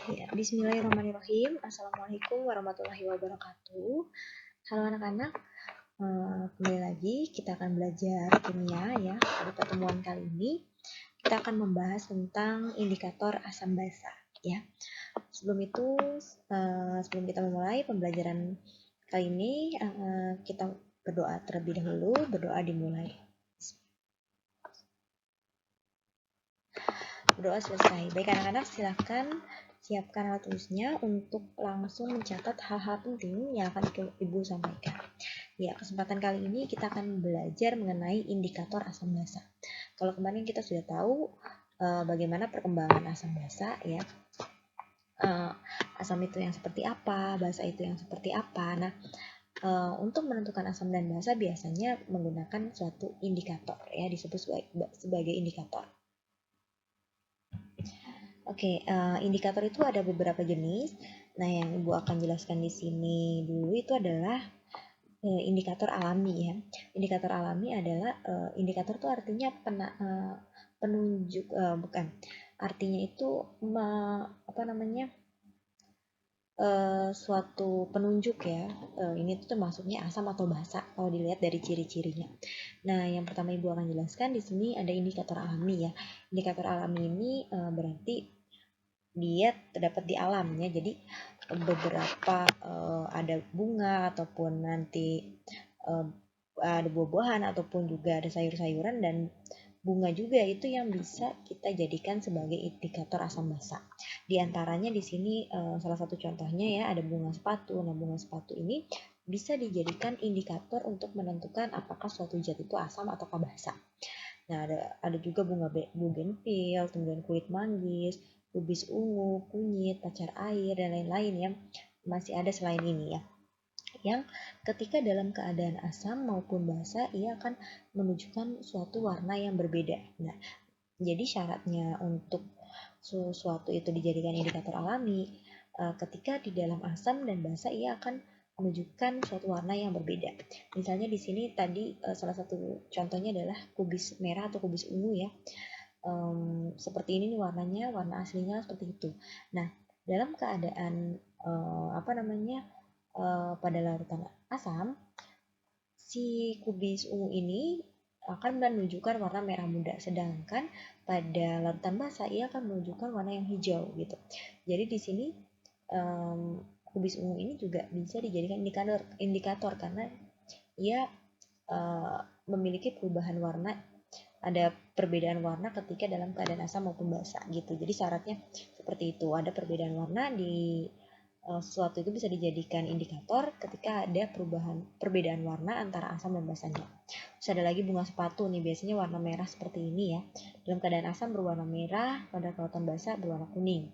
Ya, Bismillahirrahmanirrahim. Assalamualaikum warahmatullahi wabarakatuh. Halo anak-anak, kembali lagi kita akan belajar kimia ya. Pada pertemuan kali ini kita akan membahas tentang indikator asam basa ya. Sebelum itu, sebelum kita memulai pembelajaran kali ini, kita berdoa terlebih dahulu. Berdoa dimulai. Berdoa selesai. Baik anak-anak, silakan siapkan alat tulisnya untuk langsung mencatat hal-hal penting yang akan Ibu sampaikan. Ya, kesempatan kali ini kita akan belajar mengenai indikator asam basa. Kalau kemarin kita sudah tahu bagaimana perkembangan asam basa ya. Asam itu yang seperti apa, basa itu yang seperti apa. Nah, untuk menentukan asam dan basa biasanya menggunakan suatu indikator ya, disebut sebagai indikator. Oke, indikator itu ada beberapa jenis. Nah, yang Ibu akan jelaskan di sini dulu itu adalah indikator alami ya. Indikator alami adalah indikator itu artinya penunjuk, bukan. Artinya itu suatu penunjuk ya. Ini tuh termasuknya asam atau basa kalau dilihat dari ciri-cirinya. Nah, yang pertama Ibu akan jelaskan di sini ada indikator alami ya. Indikator alami ini berarti dia terdapat di alam ya. Jadi beberapa ada bunga ataupun nanti ada buah-buahan ataupun juga ada sayur-sayuran dan bunga juga itu yang bisa kita jadikan sebagai indikator asam basa. Di antaranya di sini salah satu contohnya ya ada bunga sepatu. Nah, bunga sepatu ini bisa dijadikan indikator untuk menentukan apakah suatu zat itu asam atau basa. Nah, ada juga bunga bougainville, kemudian kulit manggis, kubis ungu, kunyit, pacar air, dan lain-lain yang masih ada selain ini ya. Yang ketika dalam keadaan asam maupun basa, ia akan menunjukkan suatu warna yang berbeda. Nah, jadi syaratnya untuk sesuatu itu dijadikan indikator alami, ketika di dalam asam dan basa ia akan menunjukkan suatu warna yang berbeda. Misalnya di sini tadi salah satu contohnya adalah kubis merah atau kubis ungu ya. Seperti ini nih warnanya, warna aslinya seperti itu. Nah, dalam keadaan pada larutan asam, si kubis ungu ini akan menunjukkan warna merah muda, sedangkan pada larutan basa ia akan menunjukkan warna yang hijau gitu. Jadi di sini kubis ungu ini juga bisa dijadikan indikator karena ia memiliki perubahan warna, ada perbedaan warna ketika dalam keadaan asam maupun basa gitu. Jadi syaratnya seperti itu, ada perbedaan warna di sesuatu itu bisa dijadikan indikator ketika ada perbedaan warna antara asam dan basanya. Terus ada lagi bunga sepatu nih, biasanya warna merah seperti ini ya. Dalam keadaan asam berwarna merah, pada larutan basa berwarna kuning.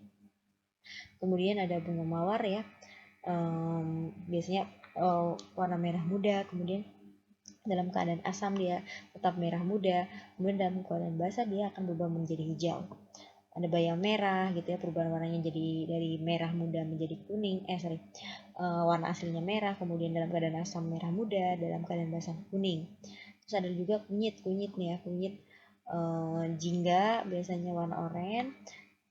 Kemudian ada bunga mawar ya, biasanya warna merah muda, kemudian dalam keadaan asam dia tetap merah muda, kemudian dalam keadaan basa dia akan berubah menjadi hijau. Ada bayam merah gitu ya, perubahan warnanya jadi dari merah muda menjadi kuning, warna aslinya merah, kemudian dalam keadaan asam merah muda, dalam keadaan basa kuning. Terus ada juga kunyit nih ya, kunyit jingga biasanya warna oranye,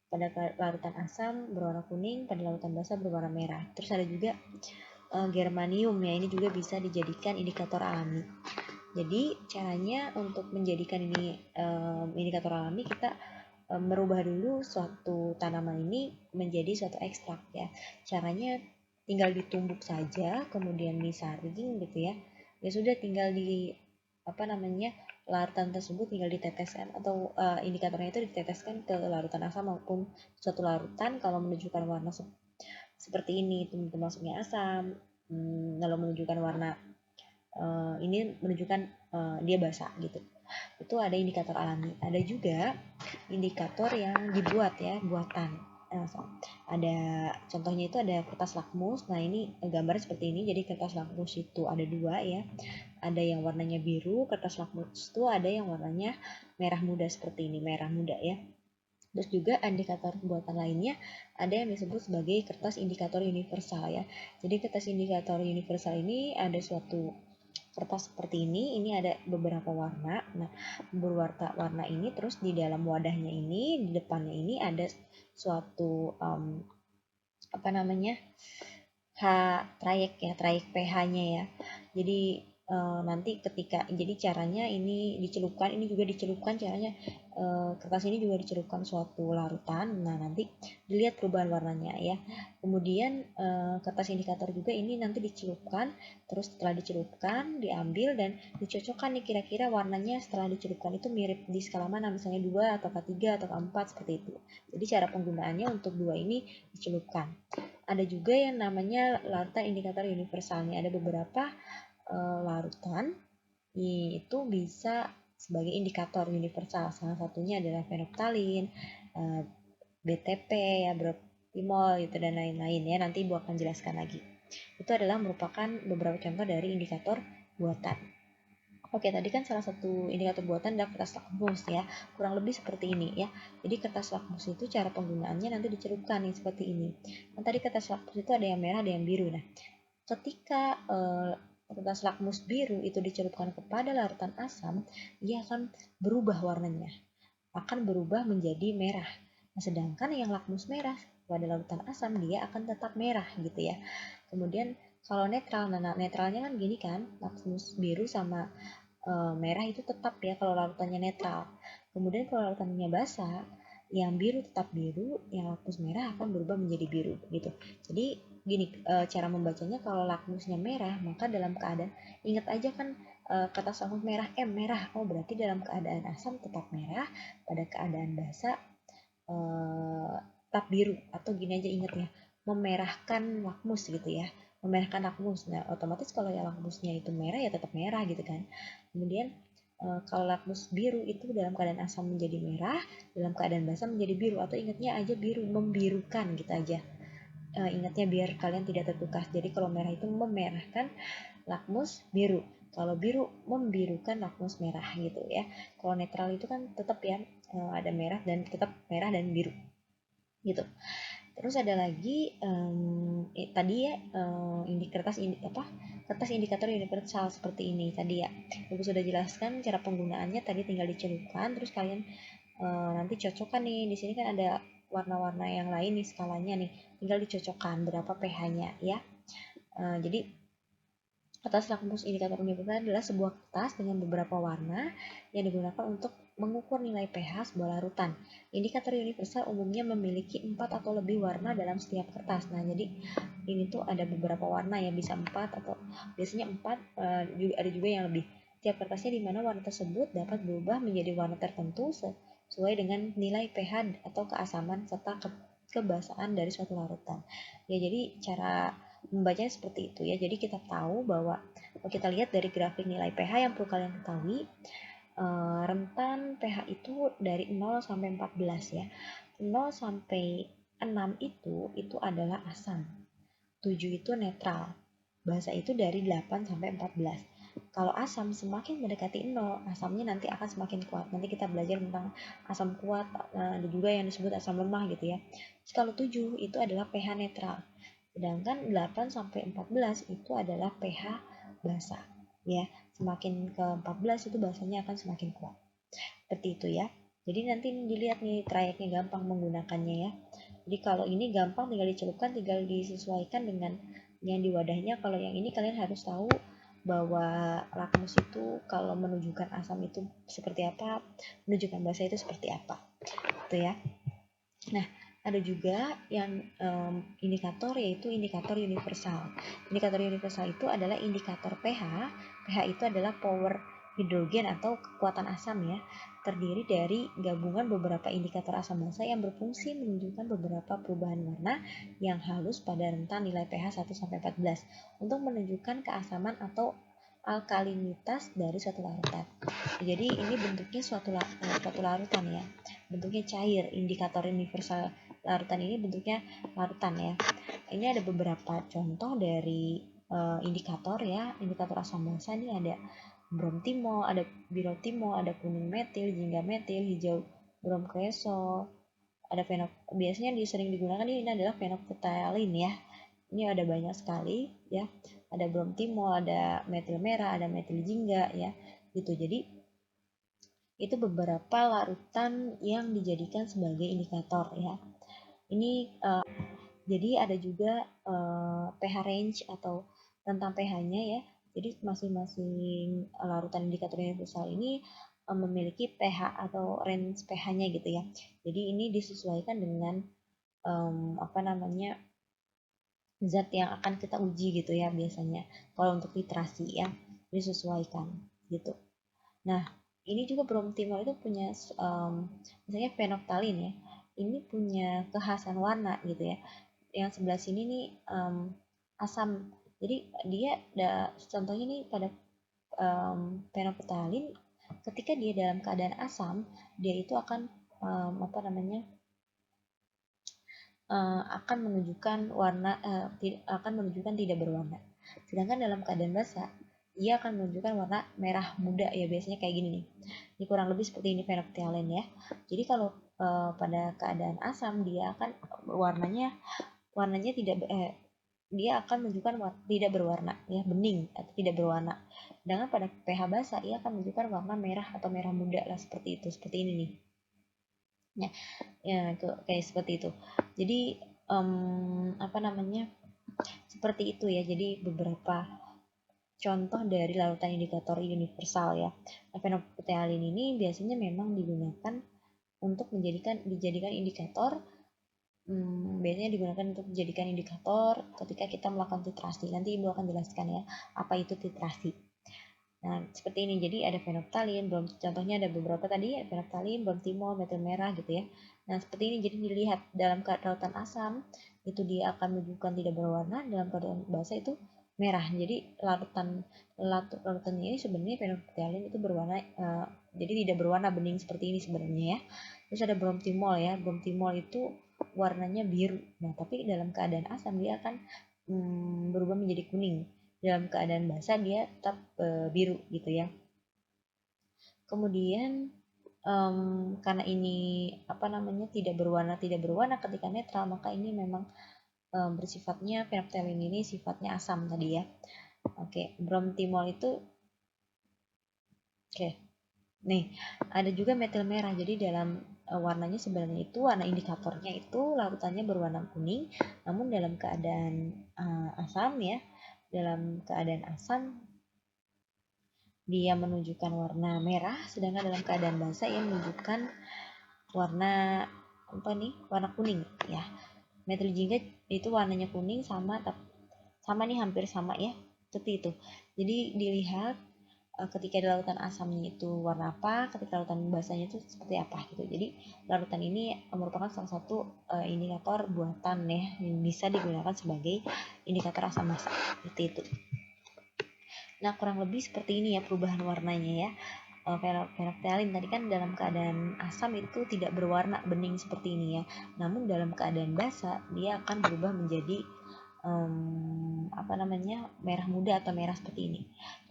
pada larutan asam berwarna kuning, pada larutan basa berwarna merah. Terus ada juga germanium ya, ini juga bisa dijadikan indikator alami. Jadi caranya untuk menjadikan ini indikator alami, kita merubah dulu suatu tanaman ini menjadi suatu ekstrak ya. Caranya tinggal ditumbuk saja, kemudian disaring gitu ya. Ya sudah, tinggal di larutan tersebut tinggal diteteskan atau indikatornya itu diteteskan ke larutan asam maupun suatu larutan. Kalau menunjukkan warna seperti ini itu termasuknya asam. Kalau menunjukkan warna ini menunjukkan dia basa gitu. Itu ada indikator alami. Ada juga indikator yang dibuat ya, buatan. Ada contohnya itu ada kertas lakmus. Nah, ini gambar seperti ini. Jadi kertas lakmus itu ada dua ya. Ada yang warnanya biru, kertas lakmus itu ada yang warnanya merah muda seperti ini, merah muda ya. Terus juga indikator buatan lainnya ada yang disebut sebagai kertas indikator universal ya. Jadi kertas indikator universal ini ada suatu kertas seperti ini ada beberapa warna. Nah, beberapa warna ini terus di dalam wadahnya ini, di depannya ini ada suatu apa namanya, H trayek ya, trayek pH-nya ya. Jadi nanti ketika, jadi caranya ini dicelupkan, ini juga dicelupkan caranya, kertas ini juga dicelupkan suatu larutan. Nah, nanti dilihat perubahan warnanya ya. Kemudian kertas indikator juga ini nanti dicelupkan, terus setelah dicelupkan diambil dan dicocokkan nih kira-kira warnanya setelah dicelupkan itu mirip di skala mana, misalnya 2 atau 3 atau 4 seperti itu. Jadi cara penggunaannya untuk dua ini dicelupkan. Ada juga yang namanya larutan indikator universal. Nih ada beberapa larutan itu bisa sebagai indikator universal. Salah satunya adalah fenolftalin, BTP ya, Broctimol gitu dan lain-lain ya. Nanti Ibu akan jelaskan lagi. Itu adalah merupakan beberapa contoh dari indikator buatan. Oke, tadi kan salah satu indikator buatan adalah kertas lakmus ya. Kurang lebih seperti ini ya. Jadi kertas lakmus itu cara penggunaannya nanti dicelupkan nih seperti ini. Nah, tadi kertas lakmus itu ada yang merah, ada yang biru. Nah, ketika kertas lakmus biru itu dicelupkan kepada larutan asam, dia akan berubah warnanya, akan berubah menjadi merah. Nah, sedangkan yang lakmus merah pada larutan asam dia akan tetap merah gitu ya. Kemudian kalau netral, nah netralnya kan gini kan, lakmus biru sama merah itu tetap ya kalau larutannya netral. Kemudian kalau larutannya basah, yang biru tetap biru, yang lakmus merah akan berubah menjadi biru gitu. Jadi gini cara membacanya, kalau lakmusnya merah maka dalam keadaan, ingat aja kan kata lakmus merah, merah, oh berarti dalam keadaan asam tetap merah, pada keadaan basah tetap biru. Atau gini aja ingat ya, memerahkan lakmus gitu ya, memerahkan lakmus. Nah, otomatis kalau ya lakmusnya itu merah ya tetap merah gitu kan. Kemudian kalau lakmus biru itu dalam keadaan asam menjadi merah, dalam keadaan basah menjadi biru. Atau ingatnya aja biru, membirukan gitu aja. Ingatnya biar kalian tidak tertukas. Jadi kalau merah itu memerahkan lakmus biru, kalau biru membirukan lakmus merah gitu ya. Kalau netral itu kan tetap ya ada merah dan tetap merah dan biru gitu. Terus ada lagi tadi ya kertas indikator universal seperti ini tadi ya. Ibu sudah jelaskan cara penggunaannya, tadi tinggal dicelupkan terus kalian nanti cocokkan nih. Di sini kan ada warna-warna yang lain nih skalanya nih. Tinggal dicocokkan berapa pH-nya ya. Jadi kertas lakmus indikator universal adalah sebuah kertas dengan beberapa warna yang digunakan untuk mengukur nilai pH sebuah larutan. Indikator universal umumnya memiliki 4 atau lebih warna dalam setiap kertas. Nah, jadi ini tuh ada beberapa warna ya, bisa 4 atau biasanya 4, ada juga yang lebih. Tiap kertasnya di mana warna tersebut dapat berubah menjadi warna tertentu sesuai dengan nilai pH atau keasaman serta kebasahan dari suatu larutan. Ya, jadi cara membacanya seperti itu ya. Jadi kita tahu bahwa kalau kita lihat dari grafik nilai pH yang perlu kalian ketahui, rentan pH itu dari 0 sampai 14 ya. 0 sampai 6 itu adalah asam. 7 itu netral. Basa itu dari 8 sampai 14. Kalau asam semakin mendekati 0, asamnya nanti akan semakin kuat. Nanti kita belajar tentang asam kuat, ada juga yang disebut asam lemah gitu ya. Terus kalau 7 itu adalah pH netral. Sedangkan 8 sampai 14 itu adalah pH basa. Ya, semakin ke 14 itu basanya akan semakin kuat. Seperti itu ya. Jadi nanti dilihat nih trayeknya gampang menggunakannya ya. Jadi kalau ini gampang tinggal dicelupkan, tinggal disesuaikan dengan yang di wadahnya. Kalau yang ini kalian harus tahu bahwa lakmus itu kalau menunjukkan asam itu seperti apa, menunjukkan basa itu seperti apa. Itu ya. Nah, ada juga yang indikator, yaitu indikator universal. Indikator universal itu adalah indikator pH. pH itu adalah power hidrogen atau kekuatan asam ya. Terdiri dari gabungan beberapa indikator asam basa yang berfungsi menunjukkan beberapa perubahan warna yang halus pada rentan nilai pH 1 sampai 14 untuk menunjukkan keasaman atau alkalinitas dari suatu larutan. Jadi ini bentuknya suatu larutan ya. Bentuknya cair. Indikator universal larutan ini bentuknya larutan ya. Ini ada beberapa contoh dari indikator ya. Indikator asam basa ini ada bromtimol, ada birotimol, ada kuning metil, jingga metil, hijau bromkresol, ada biasanya sering digunakan ini adalah fenolftalin ya. Ini ada banyak sekali ya. Ada bromtimol, ada metil merah, ada metil jingga ya. Gitu. Jadi itu beberapa larutan yang dijadikan sebagai indikator ya. Ini Jadi ada juga pH range atau rentang pH-nya ya. Jadi masing-masing larutan indikator universal ini memiliki pH atau range pH-nya gitu ya. Jadi ini disesuaikan dengan apa namanya, zat yang akan kita uji gitu ya biasanya. Kalau untuk titrasi ya disesuaikan gitu. Nah, ini juga bromtimol itu punya misalnya phenolphthalein ya. Ini punya kekhasan warna gitu ya. Yang sebelah sini nih asam. Jadi dia contohnya nih pada phenolphthalein ketika dia dalam keadaan asam, dia itu akan apa namanya? Akan menunjukkan warna akan menunjukkan tidak berwarna. Sedangkan dalam keadaan basah, ia akan menunjukkan warna merah muda ya, biasanya kayak gini nih. Ini kurang lebih seperti ini phenolphthalein ya. Jadi kalau pada keadaan asam dia akan warnanya tidak dia akan menunjukkan tidak berwarna ya, bening atau tidak berwarna. Sedangkan pada pH basah ia akan menunjukkan warna merah atau merah muda lah, seperti itu, seperti ini nih. Ya itu kayak seperti itu. Jadi apa namanya, seperti itu ya. Jadi beberapa contoh dari larutan indikator universal ya. Nah, phenolphthalein ini biasanya memang digunakan untuk dijadikan indikator, biasanya digunakan untuk dijadikan indikator ketika kita melakukan titrasi. Nanti Ibu akan jelaskan ya apa itu titrasi. Nah, seperti ini. Jadi ada phenolphthalein, contohnya ada beberapa tadi, phenolphthalein, bromtimol, metil merah gitu ya. Nah, seperti ini. Jadi dilihat dalam larutan asam itu dia akan menunjukkan tidak berwarna, dalam keadaan basah itu merah. Jadi larutannya ini sebenarnya phenolphthalein itu berwarna jadi tidak berwarna bening seperti ini sebenarnya ya. Terus ada bromtimol ya. Bromtimol itu warnanya biru. Nah, tapi dalam keadaan asam dia akan berubah menjadi kuning. Dalam keadaan basah dia tetap biru gitu ya. Kemudian karena ini apa namanya tidak berwarna ketika netral, maka ini memang bersifatnya phenolphthalein ini sifatnya asam tadi ya. Oke, bromtimol itu oke. Nih, ada juga metil merah. Jadi dalam warnanya sebenarnya itu warna indikatornya itu larutannya berwarna kuning, namun dalam keadaan asam ya, dalam keadaan asam dia menunjukkan warna merah, sedangkan dalam keadaan basah ia menunjukkan warna apa nih? Warna kuning ya. Metil jingga itu warnanya kuning sama nih, hampir sama ya. Seperti itu. Jadi dilihat ketika di larutan asamnya itu warna apa, ketika larutan basahnya itu seperti apa gitu. Jadi larutan ini merupakan salah satu indikator buatan ya yang bisa digunakan sebagai indikator asam basa. Seperti itu. Nah, kurang lebih seperti ini ya perubahan warnanya ya. Phenolphthalein tadi kan dalam keadaan asam itu tidak berwarna bening seperti ini ya. Namun dalam keadaan basah dia akan berubah menjadi apa namanya, merah muda atau merah seperti ini.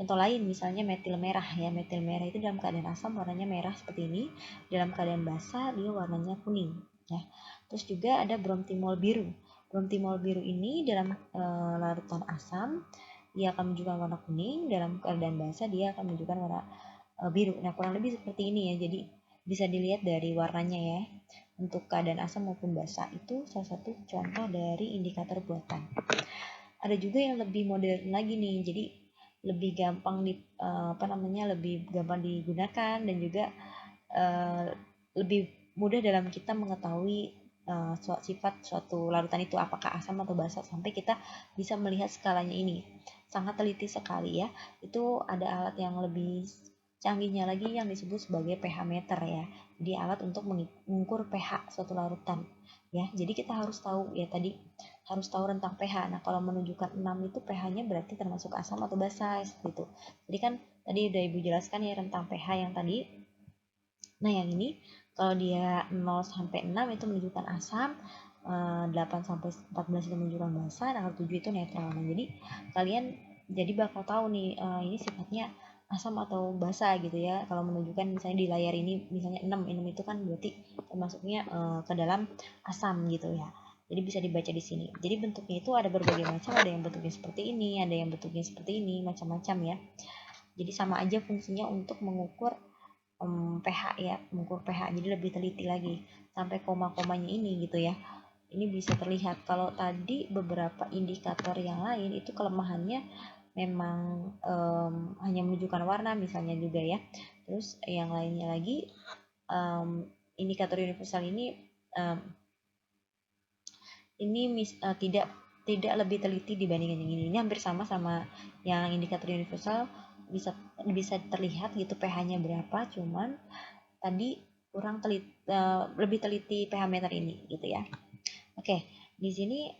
Contoh lain misalnya metil merah ya. Metil merah itu dalam keadaan asam warnanya merah seperti ini. Dalam keadaan basah dia warnanya kuning ya. Terus juga ada bromtimol biru. Bromtimol biru ini dalam larutan asam dia akan menunjukkan warna kuning, dalam keadaan basah dia akan menunjukkan warna biru. Nah, kurang lebih seperti ini ya. Jadi bisa dilihat dari warnanya ya. Untuk keadaan asam maupun basah itu salah satu contoh dari indikator buatan. Ada juga yang lebih modern lagi nih. Jadi lebih gampang lebih gampang digunakan dan juga lebih mudah dalam kita mengetahui sifat suatu larutan itu apakah asam atau basa sampai kita bisa melihat skalanya ini. Sangat teliti sekali ya. Itu ada alat yang lebih canggihnya lagi yang disebut sebagai pH meter ya. Jadi alat untuk mengukur pH suatu larutan ya. Jadi kita harus tahu ya tadi, harus tahu rentang pH. Nah, kalau menunjukkan 6 itu pH-nya berarti termasuk asam atau basa seperti itu. Jadi kan tadi udah Ibu jelaskan ya rentang pH yang tadi. Nah, yang ini kalau dia 0 sampai 6 itu menunjukkan asam, 8 sampai 14 itu menunjukkan basa, dan 7 itu netral. Nah, jadi kalian jadi bakal tahu nih ini sifatnya asam atau basa gitu ya. Kalau menunjukkan misalnya di layar ini misalnya 6 itu kan berarti termasuknya ke dalam asam gitu ya. Jadi bisa dibaca di sini. Jadi bentuknya itu ada berbagai macam, ada yang bentuknya seperti ini, ada yang bentuknya seperti ini, macam-macam ya. Jadi sama aja fungsinya untuk mengukur pH ya, mengukur pH. Jadi lebih teliti lagi sampai koma-komanya ini gitu ya. ini bisa terlihat. Kalau tadi beberapa indikator yang lain itu kelemahannya memang hanya menunjukkan warna misalnya juga ya. Terus yang lainnya lagi indikator universal ini tidak lebih teliti dibandingkan yang ini. Ini hampir sama yang indikator universal, bisa terlihat gitu pH-nya berapa, cuman tadi kurang lebih teliti pH meter ini gitu ya. Oke, di sini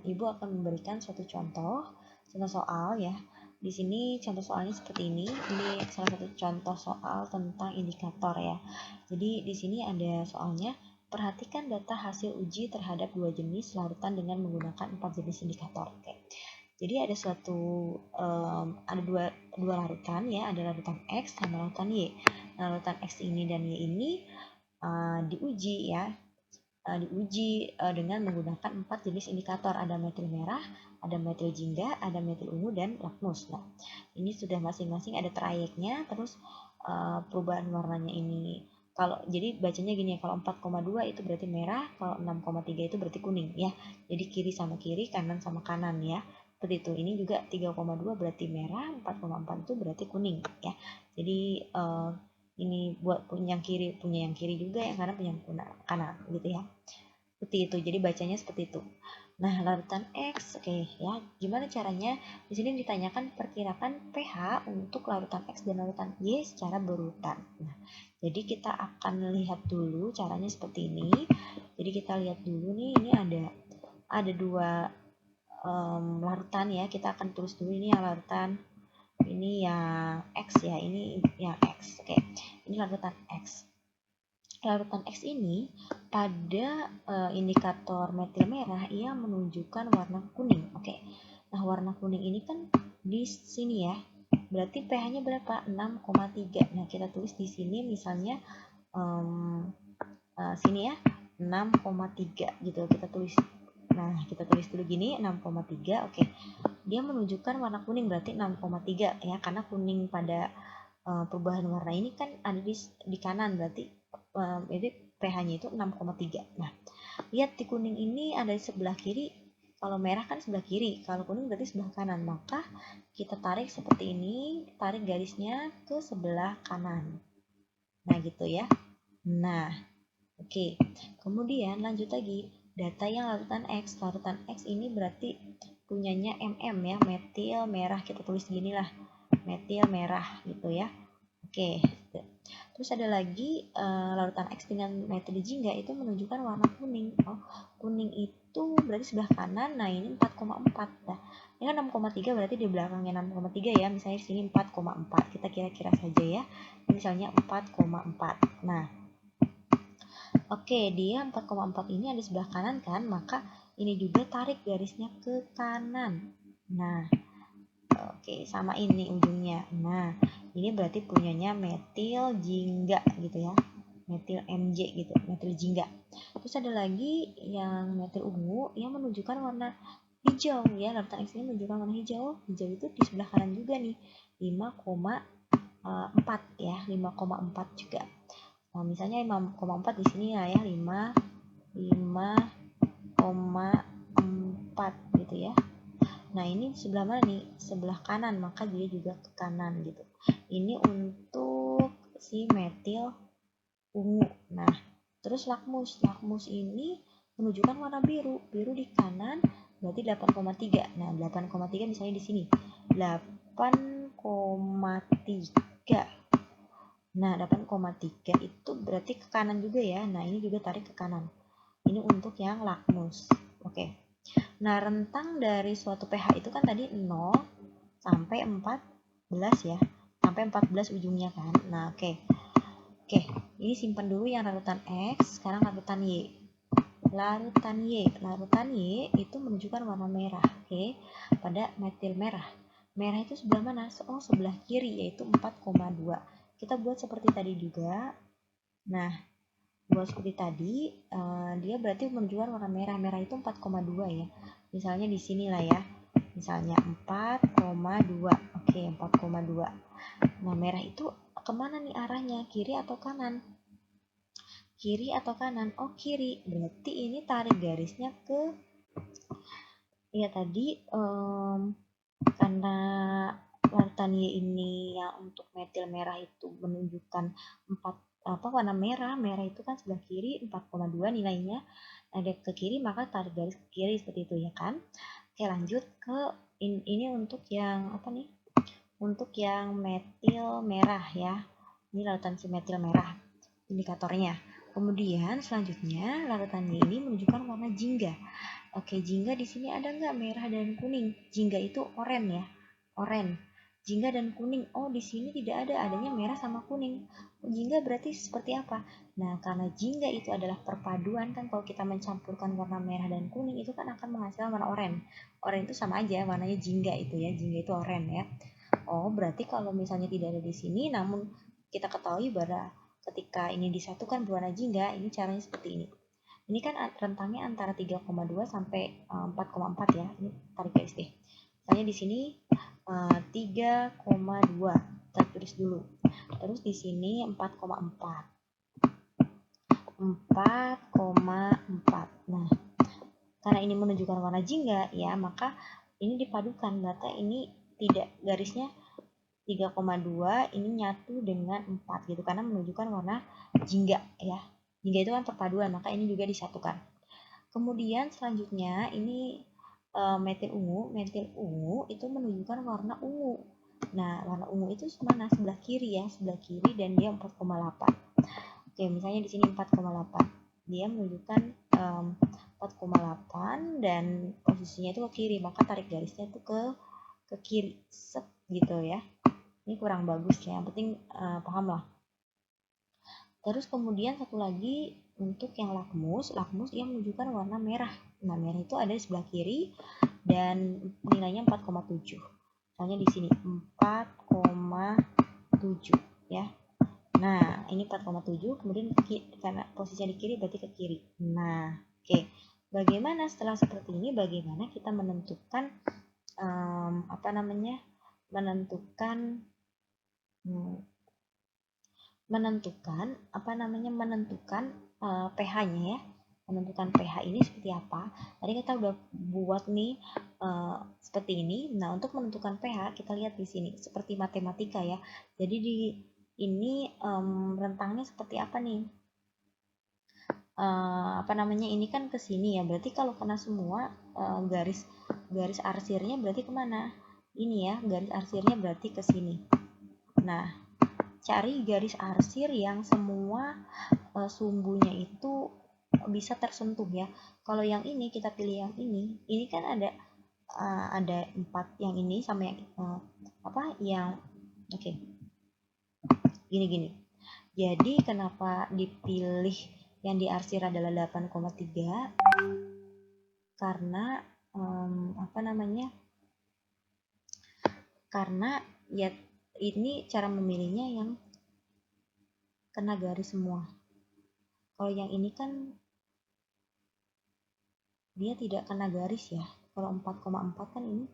Ibu akan memberikan suatu contoh soal ya. Di sini contoh soalnya seperti ini. Ini salah satu contoh soal tentang indikator ya. Jadi di sini ada soalnya, perhatikan data hasil uji terhadap 2 jenis larutan dengan menggunakan 4 jenis indikator. Oke. Jadi ada ada dua larutan ya, ada larutan X sama larutan Y. Nah, larutan X ini dan Y ini diuji ya, dengan menggunakan 4 jenis indikator. Ada metil merah, ada metil jingga, ada metil ungu, dan lakmus. Nah, ini sudah masing-masing ada trayeknya, terus perubahan warnanya ini. Jadi bacanya gini ya, kalau 4,2 itu berarti merah, kalau 6,3 itu berarti kuning ya. Jadi kiri sama kiri, kanan sama kanan ya. Seperti itu. Ini juga 3,2 berarti merah, 4,4 itu berarti kuning ya. Jadi ini buat punya yang kiri juga, yang kanan punya kanan gitu ya. Seperti itu. Jadi bacanya seperti itu. Nah, larutan X, oke ya. Gimana caranya? Di sini ditanyakan perkirakan pH untuk larutan X dan larutan Y secara berurutan. Nah, jadi kita akan lihat dulu caranya seperti ini. Jadi kita lihat dulu nih, ini ada dua larutan ya. Kita akan tulis dulu ini yang larutan, ini yang X ya, ini yang X. Oke, ini larutan X. Larutan X ini pada indikator metil merah ia menunjukkan warna kuning. Oke. Nah, warna kuning ini kan di sini ya. Berarti pH-nya berapa? 6,3. Nah, kita tulis di sini misalnya sini ya, 6,3 gitu kita tulis. Nah, kita tulis dulu gini, 6,3. Oke. Dia menunjukkan warna kuning, berarti 6,3 ya, karena kuning pada perubahan warna ini kan ada di kanan, berarti jadi pH-nya itu 6,3. Nah, lihat di kuning ini ada di sebelah kiri. Kalau merah kan sebelah kiri, kalau kuning berarti sebelah kanan. Maka kita tarik seperti ini, tarik garisnya ke sebelah kanan. Nah, gitu ya. Nah, oke. Kemudian lanjut lagi, data yang larutan X. Larutan X ini berarti punyanya MM ya, metil merah. Kita tulis gini lah, metil merah gitu ya. Oke. Terus ada lagi larutan X dengan metil jingga itu menunjukkan warna kuning. Oh, kuning itu berarti sebelah kanan. Nah, ini 4,4. Nah, ini kan 6,3 berarti di belakangnya 6,3 ya. Misalnya di sini 4,4. Kita kira-kira saja ya. Misalnya 4,4. Nah, oke, dia 4,4 ini ada sebelah kanan kan, maka ini juga tarik garisnya ke kanan. Nah, oke, sama ini ujungnya. Nah, ini berarti punyanya metil jingga gitu ya. Metil Mj gitu, metil jingga. Terus ada lagi yang metil ungu yang menunjukkan warna hijau ya. Larutan X ini menunjukkan warna hijau. Hijau itu di sebelah kanan juga nih. 5,4 ya, 5,4 juga. Nah, misalnya 5,4 di sini ya, 5,4 gitu ya. Nah, ini sebelah mana nih? Sebelah kanan, maka dia juga ke kanan gitu. Ini untuk si metil ungu. Nah, terus lakmus. Lakmus ini menunjukkan warna biru. Biru di kanan berarti 8,3. Nah, 8,3 misalnya di sini. 8,3. Nah, 8,3 itu berarti ke kanan juga ya. Nah, ini juga tarik ke kanan. Ini untuk yang lakmus. Oke. Nah, rentang dari suatu pH itu kan tadi 0 sampai 14 ya. Sampai 14 ujungnya kan. Nah, oke. Oke, ini simpan dulu yang larutan X, sekarang larutan Y. Larutan Y itu menunjukkan warna merah, oke, pada metil merah. Merah itu sebelah mana? Oh, sebelah kiri, yaitu 4,2. Kita buat seperti tadi juga. Nah, buat seperti tadi, dia berarti menunjukkan warna merah. Merah itu 4,2 ya. Misalnya di sini lah ya. Misalnya 4,2. Oke, 4,2. Nah, merah itu kemana nih arahnya? Kiri atau kanan? Kiri atau kanan? Oh, kiri. Berarti ini tarik garisnya ke, ya tadi karena larutan Y ini yang untuk metil merah itu menunjukkan 4 warna merah. Merah itu kan sebelah kiri 4,2 nilainya. Ada ke kiri, maka tarik garis ke kiri seperti itu ya kan. Oke, lanjut ke ini untuk yang apa nih? Untuk yang metil merah ya. Ini larutan si metil merah indikatornya. Kemudian selanjutnya larutan Y ini menunjukkan warna jingga. Oke, jingga di sini ada nggak merah dan kuning? Jingga itu oranye ya, oranye. Jingga dan kuning. Oh, di sini tidak ada, adanya merah sama kuning. Jingga berarti seperti apa? Nah, karena jingga itu adalah perpaduan kan, kalau kita mencampurkan warna merah dan kuning itu kan akan menghasilkan warna oranye. Oranye itu sama aja warnanya jingga itu ya, jingga itu oranye ya. Oh, berarti kalau misalnya tidak ada di sini, namun kita ketahui bahwa ketika ini disatukan berwarna jingga, ini caranya seperti ini. Ini kan rentangnya antara 3,2 sampai 4,4 ya. Ini tarik garis deh. Misalnya di sini 3,2. Kita tulis dulu. Terus di sini 4,4. 4,4. Nah, karena ini menunjukkan warna jingga ya, maka ini dipadukan. Berarti ini tidak garisnya 3,2 ini nyatu dengan 4 gitu karena menunjukkan warna jingga ya. Jingga itu kan perpaduan, maka ini juga disatukan. Kemudian selanjutnya ini metil ungu. Metil ungu itu menunjukkan warna ungu. Nah, warna ungu itu mana? Sebelah kiri ya, sebelah kiri dan dia 4,8. Oke, misalnya di sini 4,8. Dia menunjukkan 4,8 dan posisinya itu ke kiri, maka tarik garisnya itu ke kiri. Set gitu ya. Ini kurang bagus ya, yang penting paham lah. Terus kemudian satu lagi untuk yang lakmus, lakmus yang menunjukkan warna merah. Nah, merah itu ada di sebelah kiri dan nilainya 4,7. Misalnya di sini 4,7 ya. Nah, ini 4,7, kemudian karena posisinya di kiri berarti ke kiri. Nah, oke. Bagaimana setelah seperti ini? Bagaimana kita menentukan menentukan pH-nya ya, menentukan pH ini seperti apa. Tadi kita udah buat nih seperti ini. Nah, untuk menentukan pH kita lihat di sini seperti matematika ya. Jadi di ini rentangnya seperti apa nih? Ini kan ke sini ya. Berarti kalau kena semua garis arsirnya berarti kemana? Ini ya, garis arsirnya berarti ke sini. Nah, cari garis arsir yang semua sumbunya itu bisa tersentuh ya. Kalau yang ini kita pilih yang ini kan ada 4 yang ini sama yang oke. Gini. Jadi kenapa dipilih yang diarsir adalah 8,3? Karena karena ya ini cara memilihnya yang kena garis semua. Kalau yang ini kan dia tidak kena garis ya. Kalau 4,4 kan ini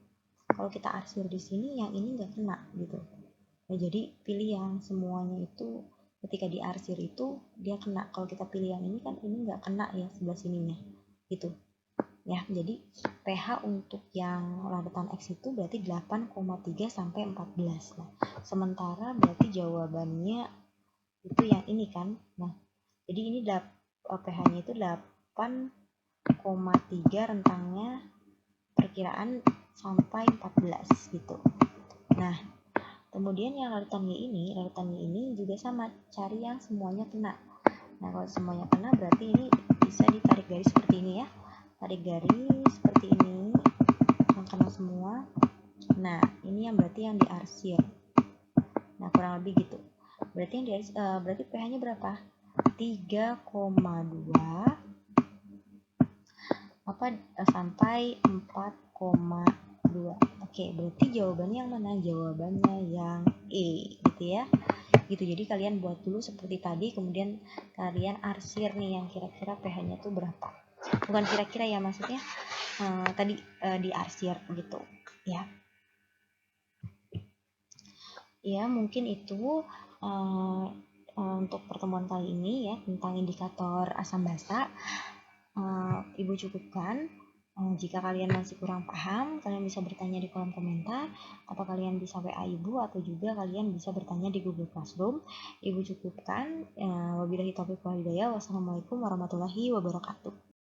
kalau kita arsir di sini yang ini nggak kena gitu. Nah, jadi pilih yang semuanya itu ketika diarsir itu dia kena. Kalau kita pilih yang ini kan ini nggak kena ya sebelah sininya gitu ya. Jadi pH untuk yang larutan X itu berarti 8,3 sampai 14. Nah, sementara berarti jawabannya itu yang ini kan. Nah, jadi ini pH-nya itu 8,3 rentangnya perkiraan sampai 14 gitu. Nah, kemudian yang larutan Y ini juga sama, cari yang semuanya kena. Nah, kalau semuanya kena berarti ini bisa ditarik garis seperti ini ya. Tarik garis seperti ini yang kena semua. Nah, ini yang berarti yang diarsir. Nah, kurang lebih gitu. Berarti yang berarti pH-nya berapa? 3,2 sampai 4,2. Oke, berarti jawabannya yang mana? Jawabannya yang E gitu ya. Gitu. Jadi kalian buat dulu seperti tadi, kemudian kalian arsir nih yang kira-kira pH-nya tuh berapa. Bukan kira-kira ya, maksudnya tadi diarsir gitu ya. Ya, mungkin itu untuk pertemuan kali ini ya tentang indikator asam basa. Ibu cukupkan. Jika kalian masih kurang paham, kalian bisa bertanya di kolom komentar, atau kalian bisa WA Ibu, atau juga kalian bisa bertanya di Google Classroom. Ibu cukupkan. Wabillahi taufiq wal hidayah. Wassalamualaikum warahmatullahi wabarakatuh.